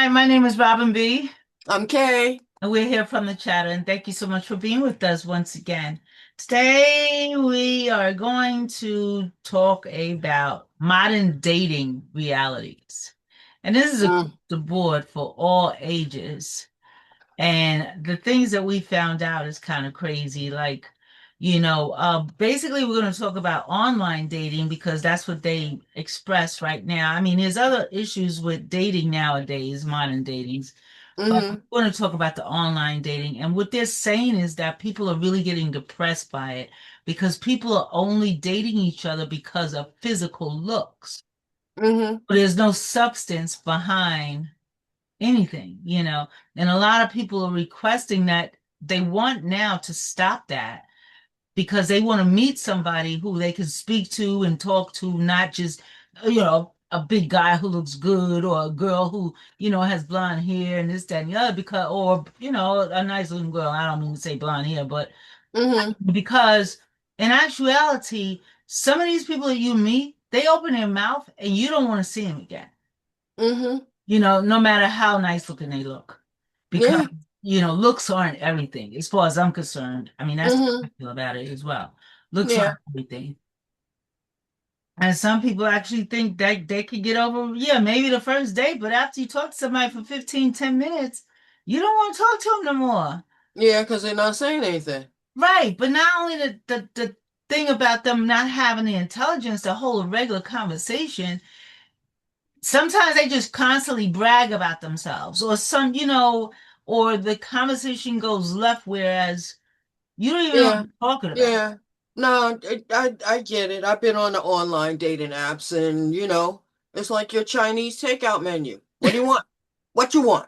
Hi, my name is Robin B. I'm Kay. And we're here from the chatter, and thank you so much for being with us once again. Today, we are going to talk about modern dating realities. And this is across Mm, the board for all ages. And the things that we found out is kind of crazy. Like, basically, we're going to talk about online dating because that's what they express right now. I mean, there's other issues with dating nowadays, modern datings, but hmm we're going to talk about the online dating. And what they're saying is that people are really getting depressed by it because people are only dating each other because of physical looks. hmm But there's no substance behind anything, and a lot of people are requesting that they want now to stop that because they want to meet somebody who they can speak to and talk to, not just, a big guy who looks good or a girl who, has blonde hair and this, that, and the other, because, or, a nice looking girl. I don't mean to say blonde hair, but hmm because in actuality, some of these people that you meet, they open their mouth and you don't want to see them again, hmm no matter how nice looking they look. Because, Yeah. looks aren't everything, as far as I'm concerned. I mean, that's how I hmm feel about it as well. Looks Yeah. aren't everything. And some people actually think that they could get over, yeah, maybe the first date, but after you talk to somebody for 15, 10 minutes, you don't want to talk to them no more. Yeah, because they're not saying anything. Right. But not only the thing about them not having the intelligence to hold a regular conversation, sometimes they just constantly brag about themselves or or the conversation goes left, whereas you don't even know what Yeah. you're talking about. Yeah. No, I get it. I've been on the online dating apps and, it's like your Chinese takeout menu. What do you want? What you want?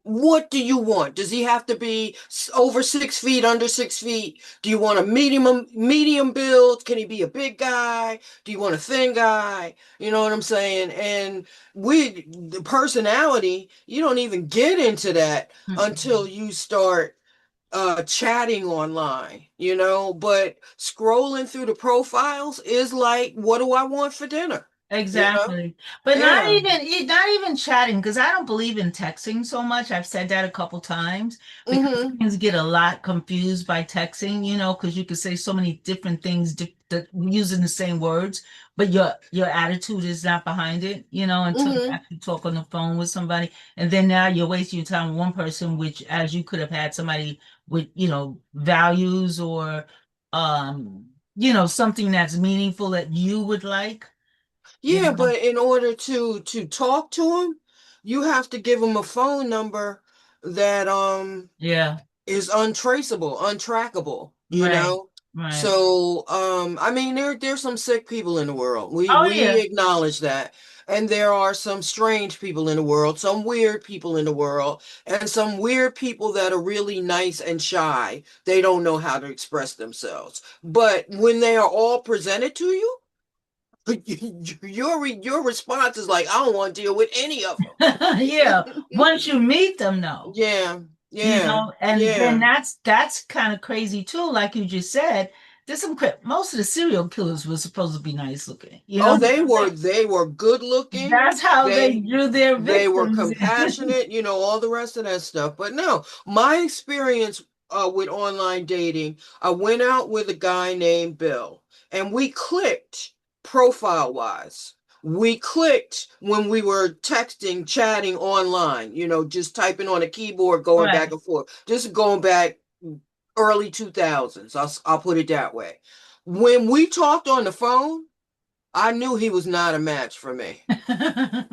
What do you want? Does he have to be over 6 feet, under 6 feet? Do you want a medium build? Can he be a big guy? Do you want a thin guy? You know what I'm saying? And the personality, you don't even get into that until Mm-mm. you start chatting online, but scrolling through the profiles is like, what do I want for dinner? You know? Exactly. But Yeah. not even chatting, because I don't believe in texting so much. I've said that a couple times because hmm things get a lot confused by texting, because you could say so many different things using the same words, but your attitude is not behind it, until you hmm actually talk on the phone with somebody. And then now you're wasting your time with one person, which as you could have had somebody with, values or something that's meaningful that you would like. You Yeah, know? but in order to talk to him, you have to give him a phone number that Yeah, is untraceable, untrackable, right, right. So, I mean, there's some sick people in the world. We Oh we yeah. acknowledge that. And there are some strange people in the world, some weird people in the world, and some weird people that are really nice and shy. They don't know how to express themselves. But when they are all presented to you, your response is like, I don't want to deal with any of Yeah. them. Once you meet them, though, Yeah, yeah, and then yeah. that's kind of crazy too. Like you just said, most of the serial killers were supposed to be nice looking. Oh, they were good looking. That's how they They drew their they were victims. compassionate, all the rest of that stuff. But no, my experience with online dating, I went out with a guy named Bill, and we clicked profile wise. We clicked when we were texting, chatting online, just typing on a keyboard, going back Right. and forth, just going back early 2000s. I'll put it that way. When we talked on the phone, I knew he was not a match for me.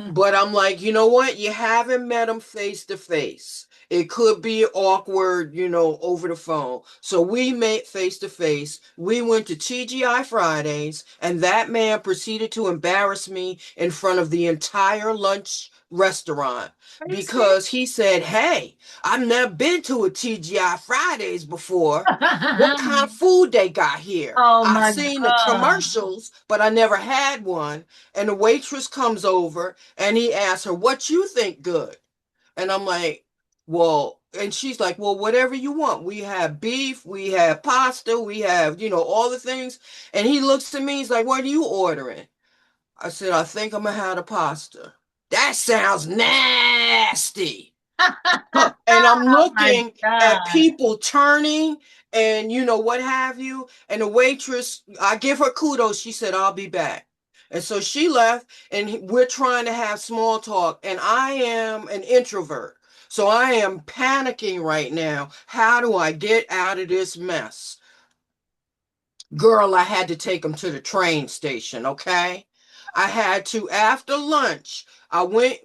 But I'm like, you know what? You haven't met him face to face. It could be awkward, over the phone. So we met face to face. We went to TGI Fridays, and that man proceeded to embarrass me in front of the entire lunch restaurant Are you serious? because he said, Hey, I've never been to a TGI Fridays before. What kind of food they got here? Oh I've my seen the God. commercials, but I never had one. And the waitress comes over and he asks her, What you think good? And I'm like, Well, and she's like, Well, whatever you want. We have beef, we have pasta, we have, all the things. And he looks at me, he's like, What are you ordering? I said, I think I'm gonna have the pasta. That sounds nasty. Huh. And I'm Oh my looking at God. people turning and what have you. And the waitress, I give her kudos. She said, I'll be back. And so she left, and we're trying to have small talk. And I am an introvert. So I am panicking right now. How do I get out of this mess? Girl, I had to take him to the train station, okay? I had to, after lunch, I went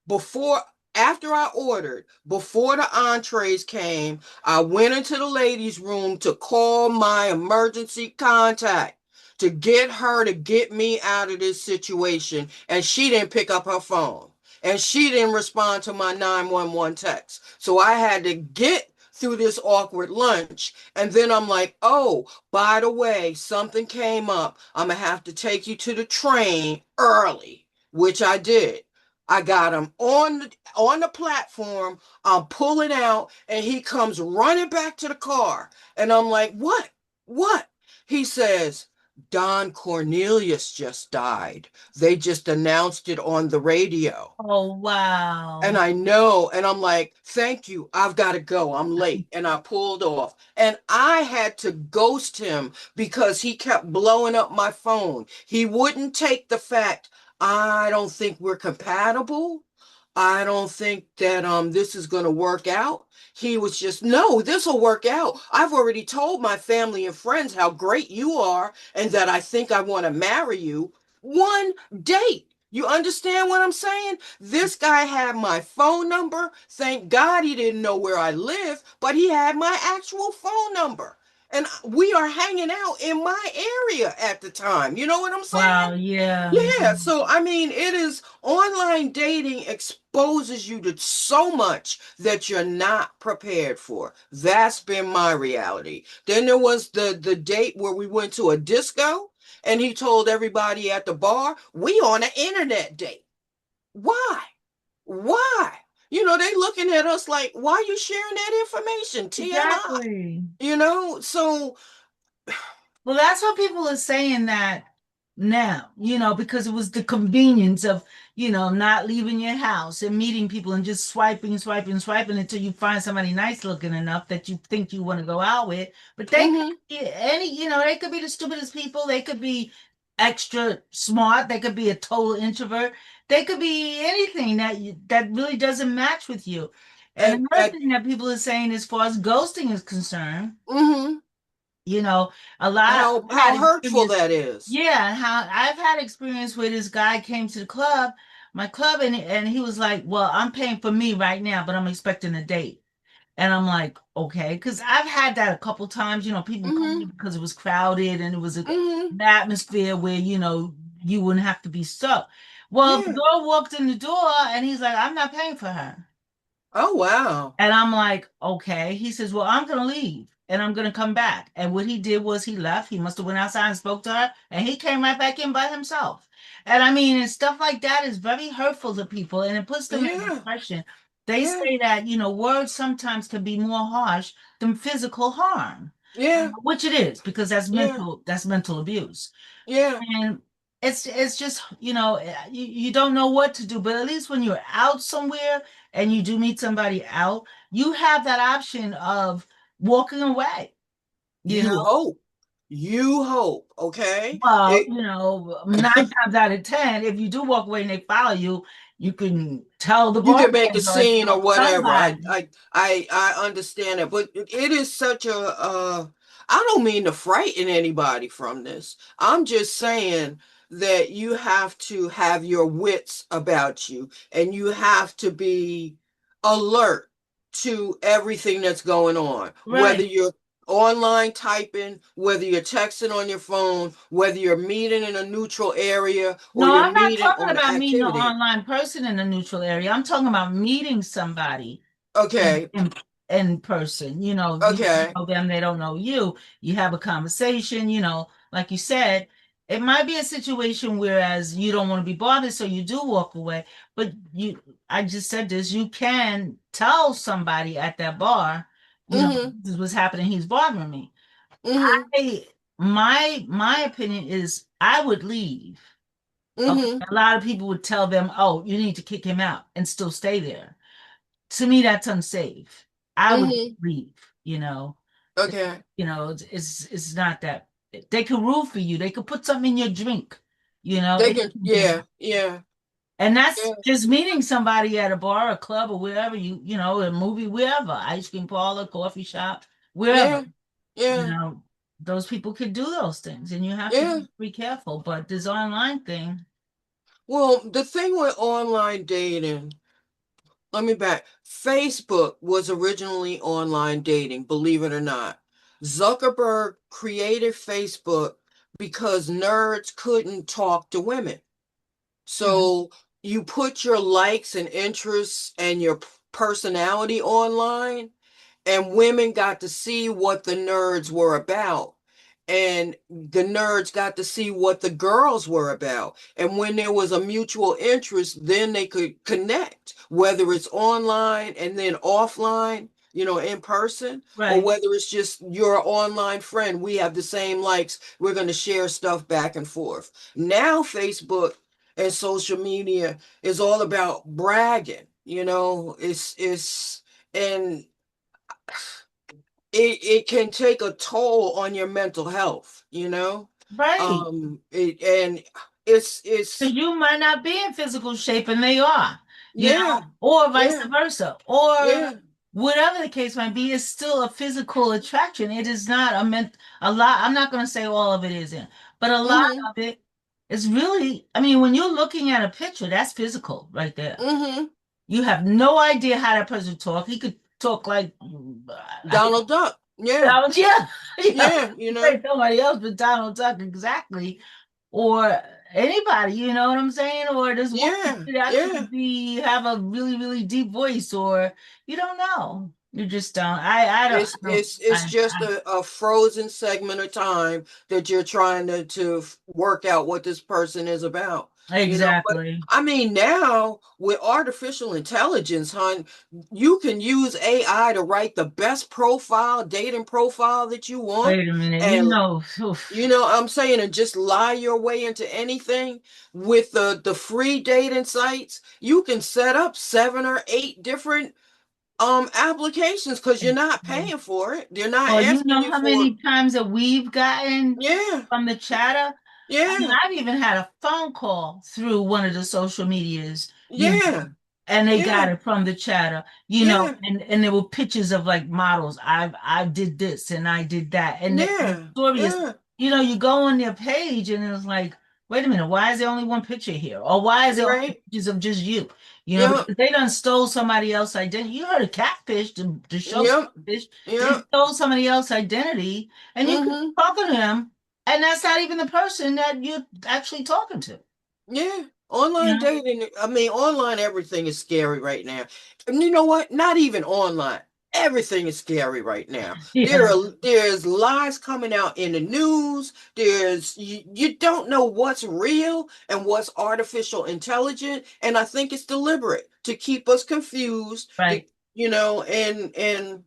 before, after I ordered, before the entrees came, I went into the ladies' room to call my emergency contact to get her to get me out of this situation. And she didn't pick up her phone. And she didn't respond to my 911 text. So I had to get through this awkward lunch. And then I'm like, oh, by the way, something came up. I'm gonna have to take you to the train early, which I did. I got him on the platform. I'm pulling out, and he comes running back to the car. And I'm like, what? What? He says, Don Cornelius just died. They just announced it on the radio. Oh, And wow. I know, and I'm like, thank you. I've got to go. I'm late. And I pulled off. And I had to ghost him because he kept blowing up my phone. He wouldn't take the fact, I don't think we're compatible. I don't think that this is going to work out. He was just, no, this will work out. I've already told my family and friends how great you are and that I think I want to marry you. One date. You understand what I'm saying? This guy had my phone number. Thank God he didn't know where I live, but he had my actual phone number. And we are hanging out in my area at the time. You know what I'm saying? Wow, yeah. Yeah, so I mean, it is online dating exposes you to so much that you're not prepared for. That's been my reality. Then there was the date where we went to a disco and he told everybody at the bar, we on an internet date. Why? Why? They looking at us like, why are you sharing that information? TMI. Exactly. So Well, that's what people are saying that now, because it was the convenience of, not leaving your house and meeting people and just swiping, swiping, swiping until you find somebody nice looking enough that you think you want to go out with. But they could mhm, be they could be the stupidest people. They could be extra smart. They could be a total introvert. They could be anything that really doesn't match with you. And at, another at thing that people are saying as far as ghosting is concerned, mhm, you know, a lot how I've had how hurtful experience. that is. Yeah, how I've had experience where this guy came to the club, my club, and he was like, "Well, I'm paying for me right now, but I'm expecting a date." And I'm like, "Okay," because I've had that a couple times. People come in Mhm, because it was crowded and it was mhm, an atmosphere where you wouldn't have to be stuck. Well, the yeah. girl walked in the door and he's like, "I'm not paying for her." Oh wow. And I'm like, okay. He says, well, I'm gonna leave and I'm gonna come back. And what he did was he left. He must have went outside and spoke to her, and he came right back in by himself. And I mean, and stuff like that is very hurtful to people, and it puts them in Yeah, depression. They yeah, say that, words sometimes can be more harsh than physical harm, yeah, which it is because yeah, that's mental abuse. yeah, And it's just, you don't know what to do, but at least when you're out somewhere and you do meet somebody out, you have that option of walking away, you you know. hope. You hope, okay? Well, It 9 times out of 10, if you do walk away and they follow you, you can tell the you can make a bartender or scene or tell whatever. I somebody. I I understand it, but it is such a I don't mean to frighten anybody from this. I'm just saying that you have to have your wits about you and you have to be alert to everything that's going on, whether Right. you're online typing, whether you're texting on your phone, whether you're meeting in a neutral area or No, you're I'm not meeting talking on an about meeting an activity. online person in a neutral area. I'm talking about meeting somebody in, Okay, in, in person. You okay. know them, they don't know you. You have a conversation, like you said, it might be a situation whereas you don't want to be bothered, so you do walk away. But I just said this, you can tell somebody at that bar, Mm-hmm. this is what's happening, he's bothering me. Mm-hmm. I, my opinion is I would leave Okay. Mm-hmm. A lot of people would tell them, oh, you need to kick him out and still stay there. To me, that's unsafe. I would Mm-hmm. leave, you know. Okay. It's not that they could rule for you. They could put something in your drink, you know. They can, yeah, yeah, And that's yeah, just meeting somebody at a bar, a club, or wherever you know, a movie, wherever, ice cream parlor, coffee shop, wherever, yeah, you yeah, know, those people could do those things, and you have to yeah. be careful. But this online thing, Well, the thing with online dating, let me back. Facebook was originally online dating, believe it or not. Zuckerberg created Facebook because nerds couldn't talk to women. Mhm. So you put your likes and interests and your personality online, and women got to see what the nerds were about. And the nerds got to see what the girls were about. And when there was a mutual interest, then they could connect, whether it's online and then offline, in person, or right, whether it's just your online friend. We have the same likes. We're going to share stuff back and forth. Now, Facebook and social media is all about bragging. And it can take a toll on your mental health. right. It and it's Because you might not be in physical shape and they are, yeah, or vice yeah, versa, or yeah. whatever the case might be, it's still a physical attraction. It is not a lot. I'm not going to say all of it isn't, but a lot Mm-hmm. of it is really, I mean, when you're looking at a picture, that's physical right there. Mm-hmm. You have no idea how that person talk. He could talk like, Donald Duck. Yeah, Donald, yeah, yeah, say somebody else but Donald Duck exactly, or anybody, you know what I'm saying? Or this woman yeah, could actually yeah. have a really, really deep voice, or you don't know. You just don't. I It's just a frozen segment of time that you're trying to work out what this person is about. But exactly. I mean, now with artificial intelligence, hon, you can use AI to write the best dating profile that you want. Wait a minute. And Oof. I'm saying, and just lie your way into anything with the free dating sites. You can set up 7 or 8 different applications because you're not paying for it. They're not Well, you asking know you how for. many times that we've gotten Yeah, from the chatter? I mean, yeah, I've even had a phone call through one of the social medias, yeah, and they got yeah, it from the chatter, yeah, and there were pictures of like models. I did this and I did that, and the yeah, story is, yeah. you go on their page and it's like, wait a minute, why is there only one picture here, or why is there only Right. pictures of just you? Yep, Because they done stole somebody else's identity. You heard of catfish, the show yep, Catfish. They yep. stole somebody else's identity, and you could Mm-hmm. talk to them, and that's not even the person that you're actually talking to. Yeah. You Online know? dating, I mean, online everything is scary right now. And you know what? Not even online. Everything is scary right now. Yeah, There's lies coming out in the news. You don't know what's real and what's artificial intelligent. And I think it's deliberate to keep us confused, right. and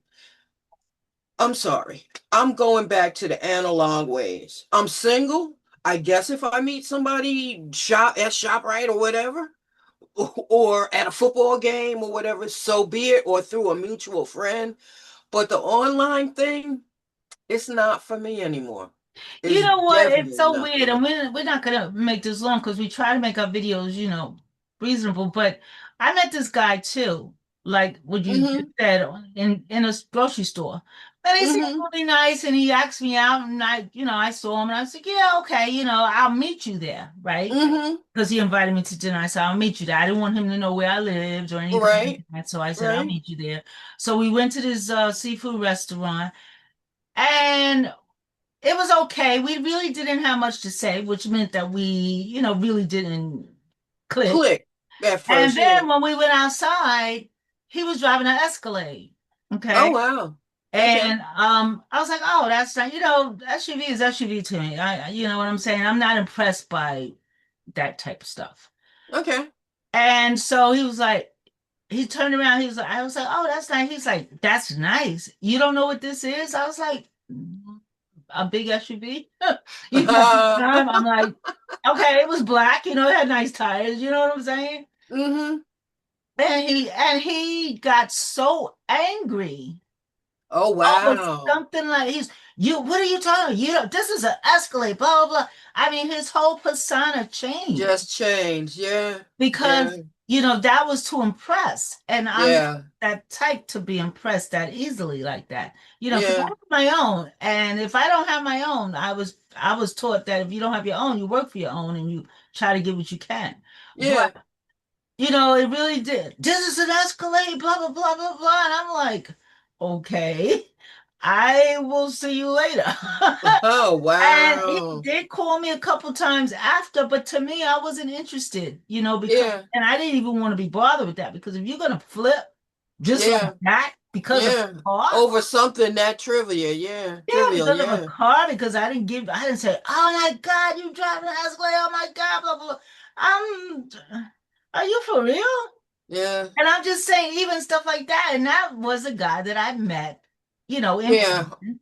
I'm sorry. I'm going back to the analog ways. I'm single. I guess if I meet somebody at ShopRite or whatever, or at a football game or whatever, so be it, or through a mutual friend. But the online thing, it's not for me anymore. You It's know what? It's definitely so not for weird, me. and we're not gonna make this long because we try to make our videos, reasonable. But I met this guy too, like what you just Mm-hmm. said, in a grocery store. And he seemed Mm-hmm. really nice, and he asked me out, and I saw him, and I was like, yeah, okay, I'll meet you there, right? Mm-hmm. Because he invited me to dinner. I said, I'll meet you there. I didn't want him to know where I lived or anything like Right. that, so I said, I'll Right. meet you there. So we went to this seafood restaurant. And it was okay. We really didn't have much to say, which meant that we, really didn't click. Click at And first, yeah. then when we went outside, he was driving an Escalade. Oh Okay. wow. Okay. And I was like, oh, that's not, SUV is SUV to me. You know what I'm saying? I'm not impressed by that type of stuff. Okay. And so he was like, he turned around, I was like, oh, that's nice. He's like, that's nice. You don't know what this is? I was like, a big SUV. You know, at the time, I'm like, okay, it was black, it had nice tires, you know what I'm saying? Mm-hmm. And he got so angry. Oh, Oh, it's wow. something like what are you talking about? This is an Escalade, blah, blah, blah. I mean, his whole persona changed Just change. Yeah. Yeah. because, that was to impress. And I'm not Yeah. that type to be impressed that easily like that. Because I Yeah. have my own. And if I don't have my own, I was taught that if you don't have your own, you work for your own and you try to get what you can. Yeah. But, it really did. This is an Escalade, blah, blah, blah, blah, blah. And I'm like, okay. I will see you later. Oh, And he wow. did call me a couple times after, but to me, I wasn't interested, because, Yeah. and I didn't even want to be bothered with that because if you're going to flip just like Yeah. that because of Yeah. a car, Over something that trivia. Yeah. yeah, Trivial. because of a Yeah. car, because I didn't say, oh my God, you driving an Escalade, oh my God, blah, blah, blah. Um, are you for real? Yeah. And I'm just saying, even stuff like that. And that was a guy that I met, in Yeah. person.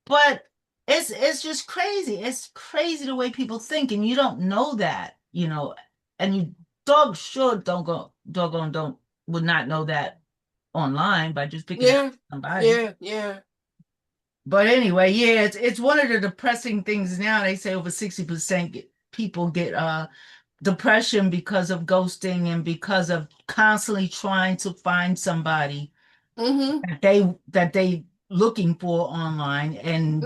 But it's just crazy. It's crazy the way people think, and you don't know that, and you dog sure don't go doggone don't would not know that online by just picking up Yeah. somebody. Yeah. Yeah. But anyway, yeah, it's one of the depressing things now. They say over 60% people get depression because of ghosting and because of constantly trying to find somebody Mm-hmm. that they looking for online, and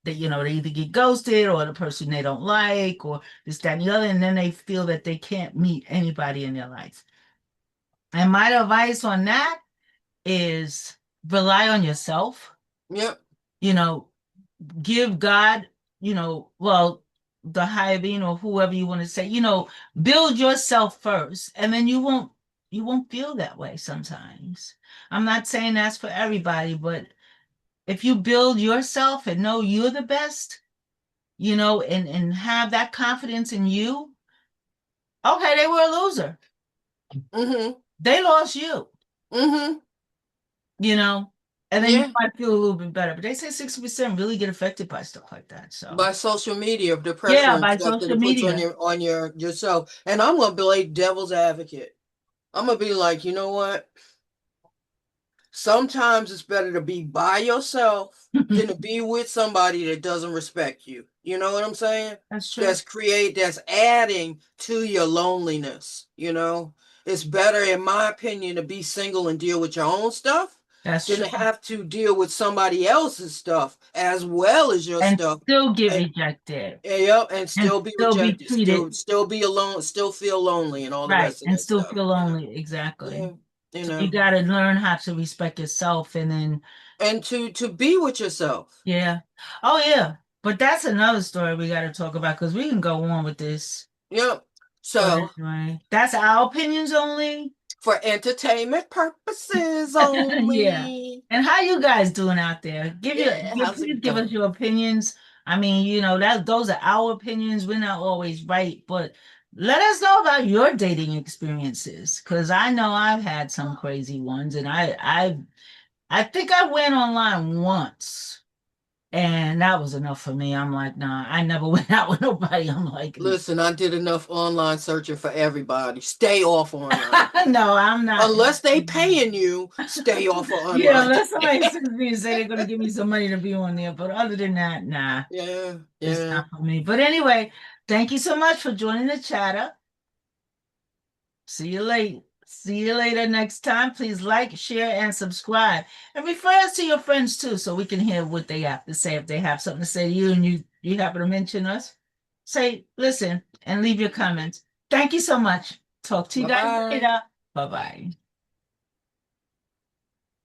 they either get ghosted or the person they don't like or this, that, and the other, and then they feel that they can't meet anybody in their life. And my advice on that is rely on yourself. Yep. You know, give God, well, the higher being or whoever you want to say, build yourself first, and then you won't feel that way sometimes. I'm not saying that's for everybody, but if you build yourself and know you're the best, and have that confidence in you, okay, they were a loser. Mm-hmm. They lost you, Mm-hmm. you know, and then you Yeah. might feel a little bit better. But they say 60% really get affected by stuff like that. So By social media, the pressure yeah, and by stuff that social it puts on media. your yourself. And I'm gonna play devil's advocate. I'm gonna be like, you know what? Sometimes it's better to be by yourself than to be with somebody that doesn't respect you. You know what I'm saying? That's true. That's adding to your loneliness. It's better, in my opinion, to be single and deal with your own stuff That's than true. to have to deal with somebody else's stuff as well as your And stuff. still get And rejected yep, and and still be still be rejected, treated still be alone, still feel lonely and all the right rest of and that still stuff. feel Yeah. lonely. Exactly. Yeah. You So you know. got to learn how to respect yourself and then And to be with yourself. yeah. Oh, yeah. But that's another story we got to talk about because we can go on with this. Yep. But So anyway, that's our opinions only. for entertainment purposes Yeah. only. And how you guys doing out there? Yeah, how's Please it give us going? your opinions. I mean, that those are our opinions. We're not always right, but let us know about your dating experiences because I know I've had some crazy ones, and I think I went online once. And that was enough for me. I'm like, nah, I never went out with nobody. I'm like, no, Listen, I did enough online searching for everybody. Stay off online. no, I'm not. Unless they paying you, stay off of Yeah, online. unless somebody sends me and say they're gonna give me some money to be on there. But other than that, nah, Yeah, it's yeah. not for me. But anyway, thank you so much for joining the chatter. See you later. See you later next time. Please like, share, and subscribe. And refer us to your friends too, so we can hear what they have to say. If they have something to say to you and you happen to mention us, say, listen, and leave your comments. Thank you so much. Talk to you Bye guys bye. later. Bye-bye.